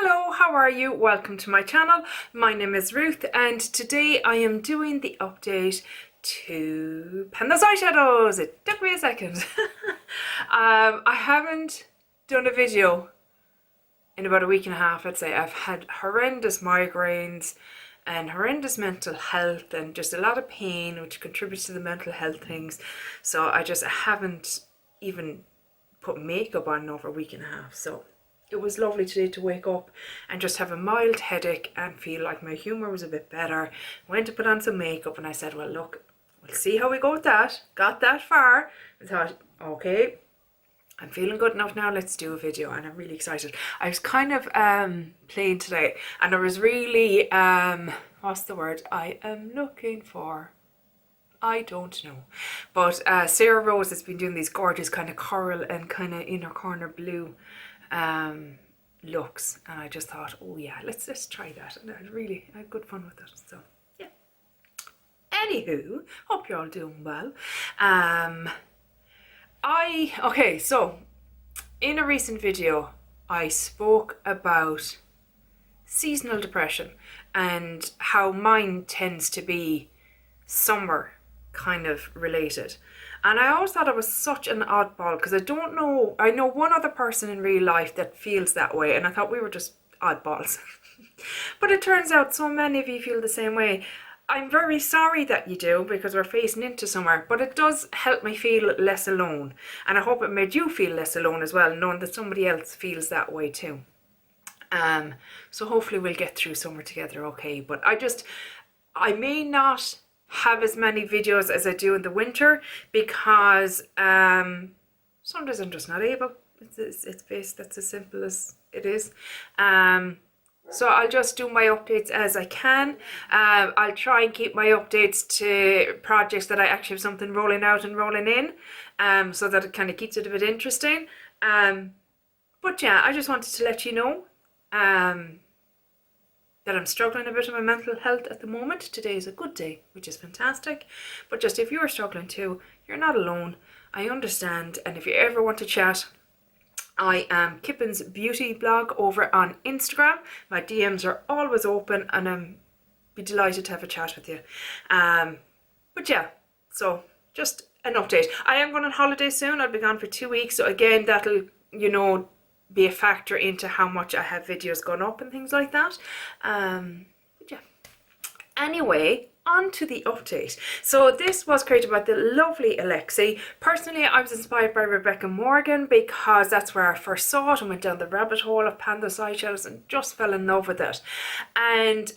Hello, how are you? Welcome to my channel. My name is Ruth and today I am doing the update to Panda's eyeshadows. It took me a second. I haven't done a video in about a week and a half, I'd say. I've had horrendous migraines and horrendous mental health and just a lot of pain, which contributes to the mental health things. So I just haven't even put makeup on in over a week and a half. So it was lovely today to wake up and just have a mild headache and feel like my humour was a bit better. Went to put on some makeup and I said, well look, we'll see how we go with that. Got that far. I thought, okay, I'm feeling good enough now, let's do a video, and I'm really excited. I was kind of playing today and I was really, what's the word I am looking for? I don't know. But Sarah Rose has been doing these gorgeous kind of coral and kind of inner corner blue looks, and I just thought, oh yeah, let's try that, and I had good fun with it. So yeah, anywho, hope you're all doing well. Okay, so in a recent video I spoke about seasonal depression and how mine tends to be summer kind of related. And I always thought I was such an oddball because I know one other person in real life that feels that way, and I thought we were just oddballs. But it turns out so many of you feel the same way. I'm very sorry that you do, because we're facing into summer, but it does help me feel less alone. And I hope it made you feel less alone as well, knowing that somebody else feels that way too. So hopefully we'll get through summer together okay. But I may not have as many videos as I do in the winter because sometimes I'm just not able. It's that's as simple as it is. So I'll just do my updates as I can. I'll try and keep my updates to projects that I actually have something rolling out and rolling in, so that it kind of keeps it a bit interesting. But yeah, I just wanted to let you know that I'm struggling a bit with my mental health at the moment. Today is a good day, which is fantastic. But just if you're struggling too, you're not alone. I understand. And if you ever want to chat, I am Kippin's Beauty blog over on Instagram. My DMs are always open and I'm be delighted to have a chat with you. But yeah, so just an update. I am going on holiday soon. I'll be gone for 2 weeks. So again, that'll, be a factor into how much I have videos gone up and things like that. But yeah. Anyway, on to the update. So this was created by the lovely Alexi. Personally, I was inspired by Rebecca Morgan because that's where I first saw it and went down the rabbit hole of Panda's eyeshadows and just fell in love with it. And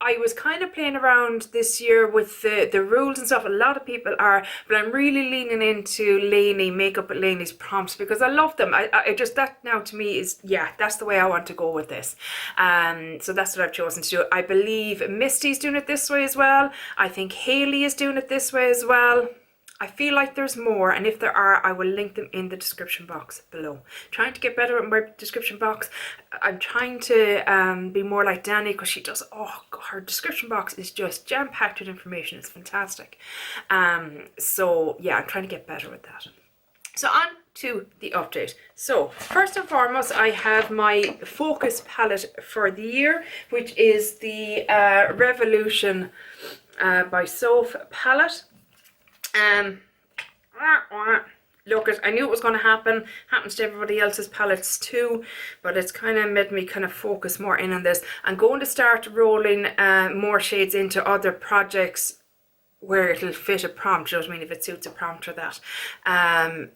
I was kind of playing around this year with the rules and stuff. A lot of people are, but I'm really leaning into Lainey, Makeup at Lainey's prompts, because I love them. I just, that now to me is, yeah, that's the way I want to go with this. So that's what I've chosen to do. I believe Misty's doing it this way as well. I think Hayley is doing it this way as well. I feel like there's more, and if there are, I will link them in the description box below. Trying to get better at my description box. I'm trying to be more like Danny, because she does, oh God, her description box is just jam-packed with information. It's fantastic. So yeah, I'm trying to get better with that. So on to the update. So first and foremost, I have my focus palette for the year, which is the Revolution by Soph palette. Look, I knew it was going to happen. Happens to everybody else's palettes too, but it's kind of made me kind of focus more in on this. I'm going to start rolling more shades into other projects where it'll fit a prompt, you know what I mean, if it suits a prompt or that,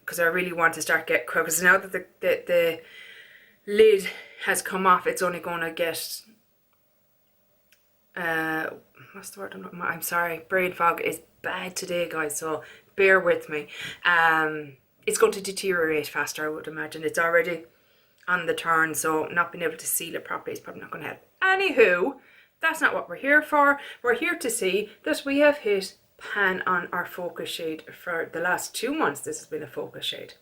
because I really want to start getting, because now that the lid has come off, it's only going to get what's the word I'm sorry, brain fog is bad today, guys, so bear with me. It's going to deteriorate faster, I would imagine. It's already on the turn, so not being able to seal it properly is probably not going to help. Anywho, that's not what we're here for. We're here to see that we have hit pan on our focus shade for the last 2 months. This has been a focus shade.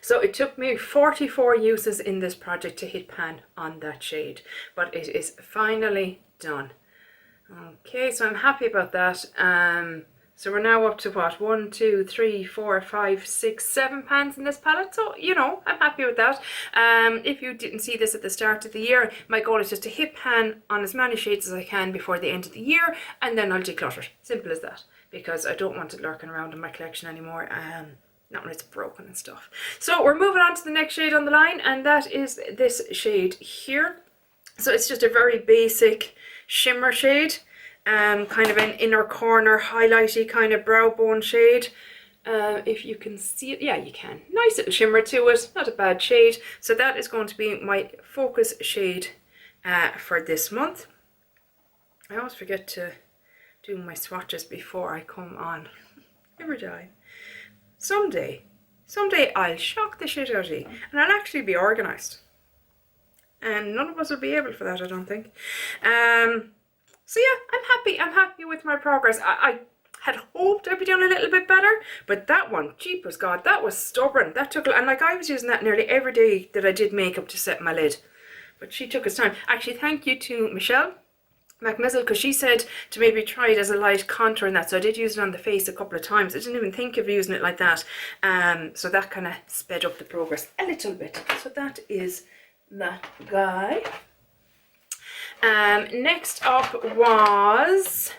So it took me 44 uses in this project to hit pan on that shade, but it is finally done. Okay, so I'm happy about that. So we're now up to what? 1, 2, 3, 4, 5, 6, 7 pans in this palette. So, you know, I'm happy with that. If you didn't see this at the start of the year, my goal is just to hit pan on as many shades as I can before the end of the year, and then I'll declutter it. Simple as that. Because I don't want it lurking around in my collection anymore. Not when it's broken and stuff. So we're moving on to the next shade on the line, and that is this shade here. So it's just a very basic shimmer shade. Kind of an inner corner highlighty kind of brow bone shade. If you can see it, yeah, you can. Nice little shimmer to it, not a bad shade. So that is going to be my focus shade for this month. I always forget to do my swatches before I come on. Every time. Someday I'll shock the shit out of you, and I'll actually be organised. And none of us will be able for that, I don't think. So yeah, I'm happy with my progress. I had hoped I'd be doing a little bit better, but that one, jeepers God, that was stubborn. That took, and like I was using that nearly every day that I did makeup to set my lid. But she took its time. Actually, thank you to Michelle McMizzle, because she said to maybe try it as a light contour and that. So I did use it on the face a couple of times. I didn't even think of using it like that. So that kind of sped up the progress a little bit. So that is that guy. Next up was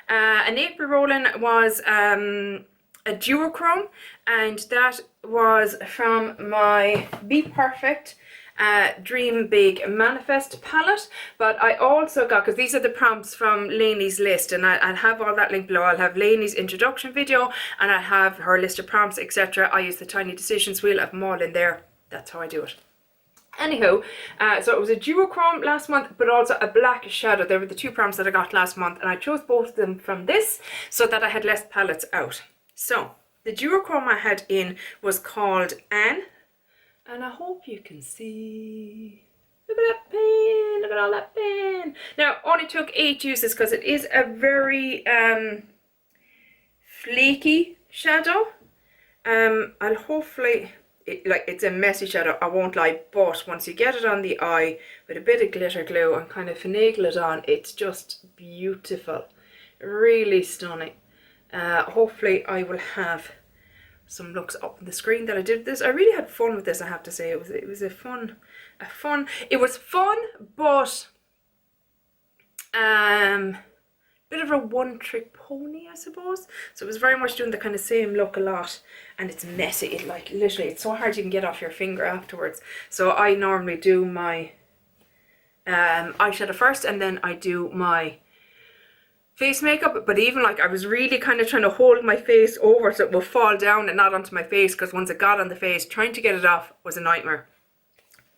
an April Rolling was a Duochrome, and that was from my Be Perfect Dream Big Manifest palette. But I also got, because these are the prompts from Lainey's list, and I'll have all that linked below. I'll have Lainey's introduction video, and I have her list of prompts, etc. I use the Tiny Decisions wheel, I have them all in there. That's how I do it. Anywho, so it was a Duochrome last month, but also a black shadow. They were the two prompts that I got last month, and I chose both of them from this so that I had less palettes out. So the Duochrome I had in was called Anne, and I hope you can see. Look at that pen, look at all that pen. Now, only took 8 uses because it is a very flaky shadow. I'll hopefully... it's a messy shadow, I won't lie, but once you get it on the eye with a bit of glitter glue and kind of finagle it on, it's just beautiful, really stunning. Hopefully I will have some looks up on the screen that I did this. I really had fun with this, I have to say. It was fun, but bit of a one-trick pony, I suppose. So it was very much doing the kind of same look a lot, and it's messy. It like literally, it's so hard you can get off your finger afterwards. So I normally do my eyeshadow first, and then I do my face makeup. But even like I was really kind of trying to hold my face over so it will fall down and not onto my face, because once it got on the face, trying to get it off was a nightmare.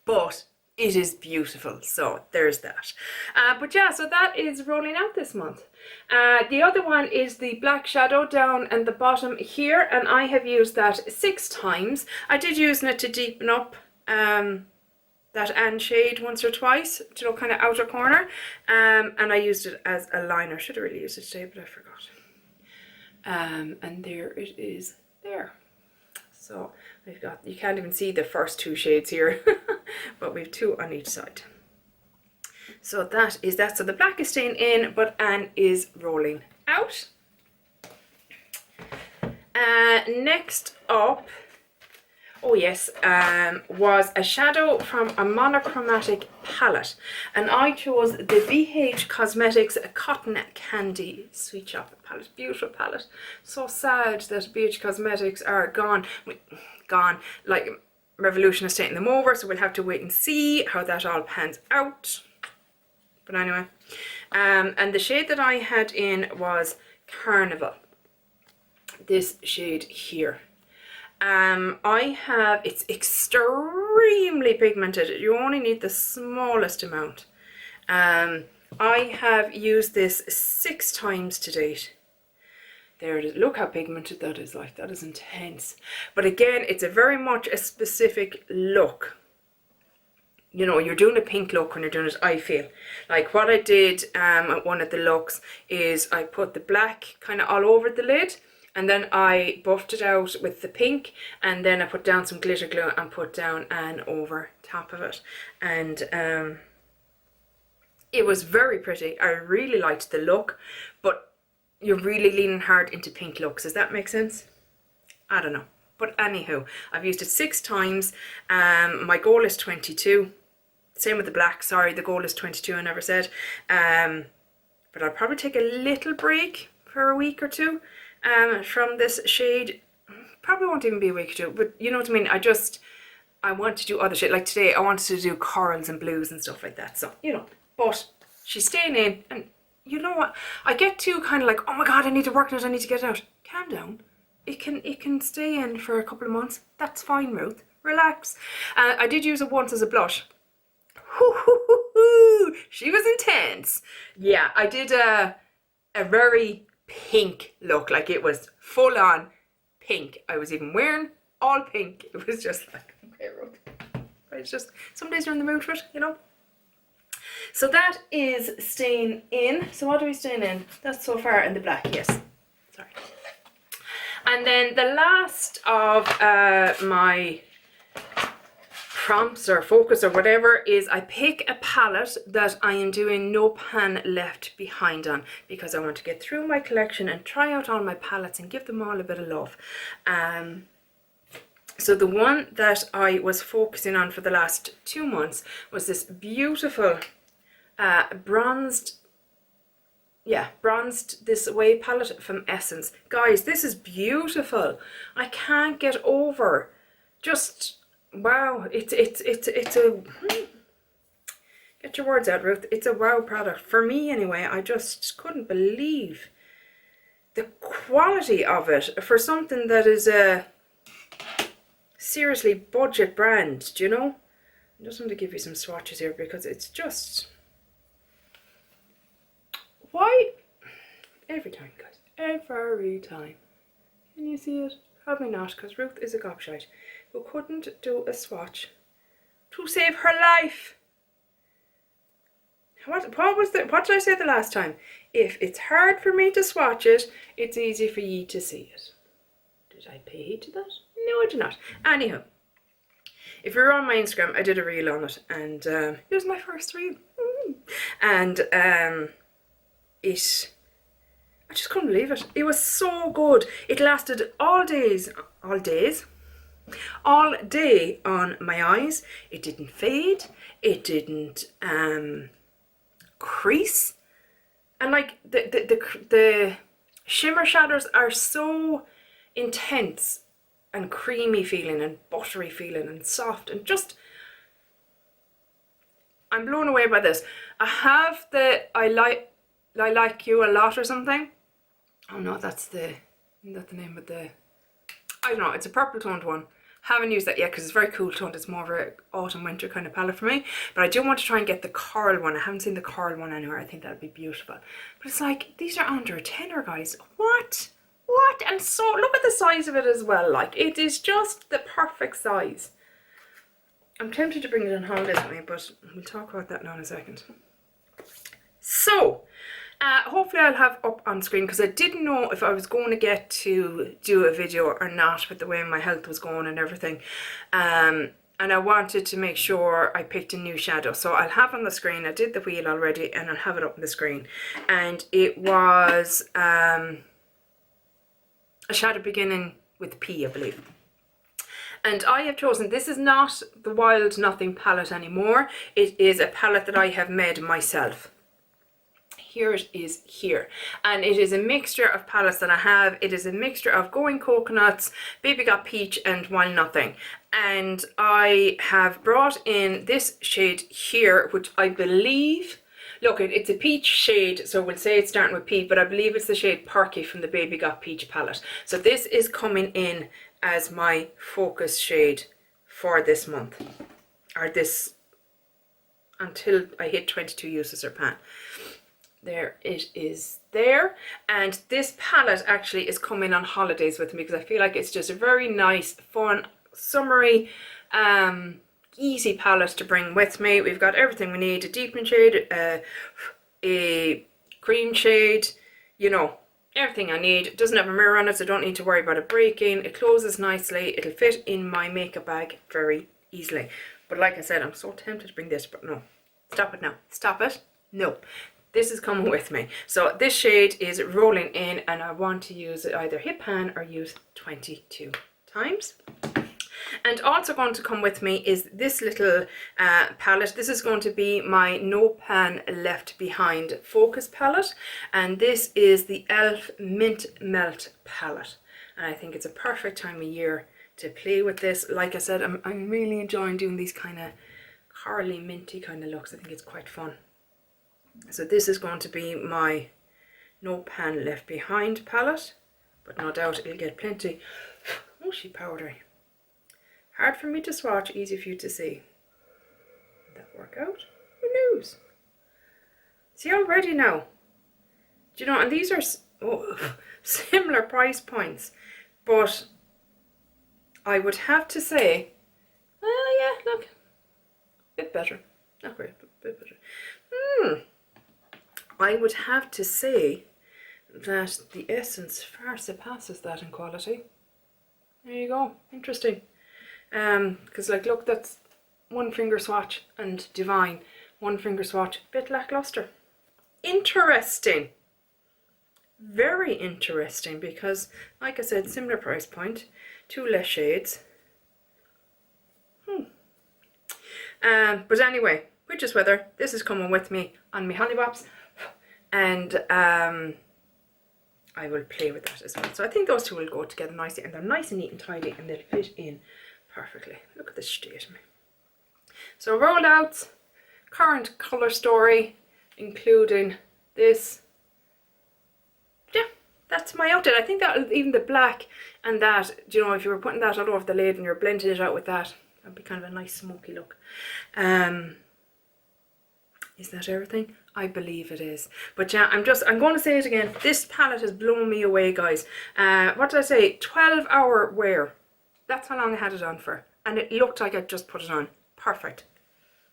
But it is beautiful, so there's that. But yeah, so that is rolling out this month. The other one is the black shadow down at the bottom here, and I have used that 6 times. I did use it to deepen up that Anne shade once or twice, you know, kind of outer corner, and I used it as a liner. Should have really used it today, but I forgot. And there it is there. So we've got, you can't even see the first 2 shades here, but we've 2 on each side. So that is that. So the black is staying in, but Anne is rolling out. Next up, oh yes, was a shadow from a monochromatic palette, and I chose the BH Cosmetics Cotton Candy Sweet Chocolate palette. Beautiful palette. So sad that BH Cosmetics are gone. Like Revolution is taking them over, so we'll have to wait and see how that all pans out. But anyway, and the shade that I had in was Carnival. This shade here. It's extremely pigmented. You only need the smallest amount. I have used this 6 times to date. There it is. Look how pigmented that is. Like, that is intense. But again, it's a very much a specific look. You know, you're doing a pink look when you're doing it, I feel. Like what I did at one of the looks is I put the black kind of all over the lid, and then I buffed it out with the pink, and then I put down some glitter glue and put down Anne over top of it. And it was very pretty. I really liked the look, but you're really leaning hard into pink looks. Does that make sense? I don't know. But anywho, I've used it 6 times. My goal is 22. Same with the black, sorry, the goal is 22, I never said. But I'll probably take a little break for a week or two from this shade. Probably won't even be a week or two, but you know what I mean? I want to do other shit. Like today, I wanted to do corals and blues and stuff like that. So, you know, but she's staying in, and you know what? I get too kind of like, oh my God, I need to work on it, I need to get it out. Calm down. It can stay in for a couple of months. That's fine, Ruth. Relax. I did use it once as a blush. She was intense. Yeah, I did a very pink look. Like it was full on pink. I was even wearing all pink. It was just like, okay, Ruth. It's just, some days you're in the mood for it, you know. So that is staying in. So what are we staying in? That's so far in the black, yes. Sorry. And then the last of my prompts or focus or whatever is I pick a palette that I am doing no pan left behind on, because I want to get through my collection and try out all my palettes and give them all a bit of love. So the one that I was focusing on for the last 2 months was this beautiful bronzed This Way palette from Essence. Guys, this is beautiful. I can't get over just, wow, it's a, get your words out, Ruth. It's a wow product. For me anyway, I just couldn't believe the quality of it for something that is a seriously budget brand, do you know? I just want to give you some swatches here because it's just, why? Every time, guys. Every time. Can you see it? Probably not, because Ruth is a gobshite who couldn't do a swatch to save her life. What did I say the last time? If it's hard for me to swatch it, it's easy for ye to see it. Did I pay heed to that? No, I did not. Anyhow, if you're on my Instagram, I did a reel on it, and it was my first reel. And I just couldn't believe it. It was so good. It lasted all day on my eyes. It didn't fade. It didn't crease. And like the shimmer shadows are so intense and creamy feeling and buttery feeling and soft and just, I'm blown away by this. I have the I like you a lot or something. Oh no, that's the name of the, I don't know, it's a purple toned one. Haven't used that yet because it's very cool toned. It's more of an autumn winter kind of palette for me. But I do want to try and get the coral one. I haven't seen the coral one anywhere. I think that would be beautiful. But it's like, these are under a tenner, guys. What? And so look at the size of it as well. Like, it is just the perfect size. I'm tempted to bring it on holidays with me, but we'll talk about that now in a second. So, hopefully I'll have up on screen, because I didn't know if I was going to get to do a video or not with the way my health was going and everything. And I wanted to make sure I picked a new shadow. So I'll have on the screen, I did the wheel already, and I'll have it up on the screen. And it was a shadow beginning with P, I believe. And I have chosen, this is not the Wild Nothing palette anymore. It is a palette that I have made myself. Here it is here, and it is a mixture of palettes that I have. It is a mixture of Going Coconuts, Baby Got Peach, and Wild Nothing. And I have brought in this shade here, which I believe, look, it's a peach shade, so we'll say it's starting with P, but I believe it's the shade Perky from the Baby Got Peach palette. So this is coming in as my focus shade for this month, or this, until I hit 22 uses or pan. There it is there. And this palette actually is coming on holidays with me, because I feel like it's just a very nice, fun, summery, easy palette to bring with me. We've got everything we need: a deepening shade, a cream shade, you know, everything I need. It doesn't have a mirror on it, so I don't need to worry about it breaking. It closes nicely. It'll fit in my makeup bag very easily. But like I said, I'm so tempted to bring this, but no. Stop it now. Stop it. No. this is coming with me. So this shade is rolling in, and I want to use it either hit pan or use 22 times. And also going to come with me is this little palette. This is going to be my No Pan Left Behind Focus palette, and this is the e.l.f. Mint Melt palette, and I think it's a perfect time of year to play with this. Like I said, I'm really enjoying doing these kind of corally minty kind of looks. I think it's quite fun. So this is going to be my No Pan Left Behind palette, but no doubt it'll get plenty. Oh, she powdery. Hard for me to swatch, easy for you to see. Did that work out? Who knows? See already now. Do you know, and these are similar price points, but I would have to say, yeah, look, a bit better. Not great, but a bit better. I would have to say that the Essence far surpasses that in quality. There you go, interesting. Because like, look, that's one finger swatch and Divine, one finger swatch, bit lackluster. Interesting, very interesting, because like I said, similar price point, 2 less shades. But anyway, which is whether this is coming with me on my Hollywops, and I will play with that as well. So I think those two will go together nicely, and they're nice and neat and tidy, and they'll fit in perfectly. Look at this state of me. So rolled out, current colour story, including this. Yeah, that's my outfit. I think that even the black and that, you know, if you were putting that all over the lid and you're blending it out with that, that'd be kind of a nice smoky look. Is that everything? I believe it is. But yeah, I'm going to say it again. This palette has blown me away, guys. What did I say? 12-hour wear. That's how long I had it on for. And it looked like I just put it on. Perfect.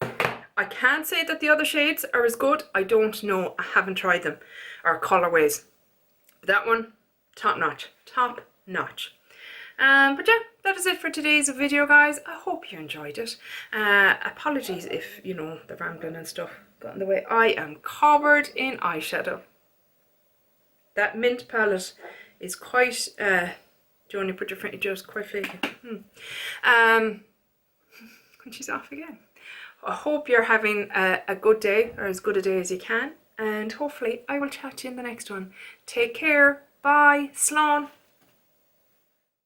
I can't say that the other shades are as good. I don't know. I haven't tried them. Or colorways. But that one, top notch. Top notch. But yeah, that is it for today's video, guys. I hope you enjoyed it. Apologies if, you know, the rambling and stuff got in the way. I am covered in eyeshadow. That mint palette is quite... do you only put your finger, just quite flaky. And she's off again. I hope you're having a good day, or as good a day as you can, and hopefully I will chat to you in the next one. Take care. Bye. Slán.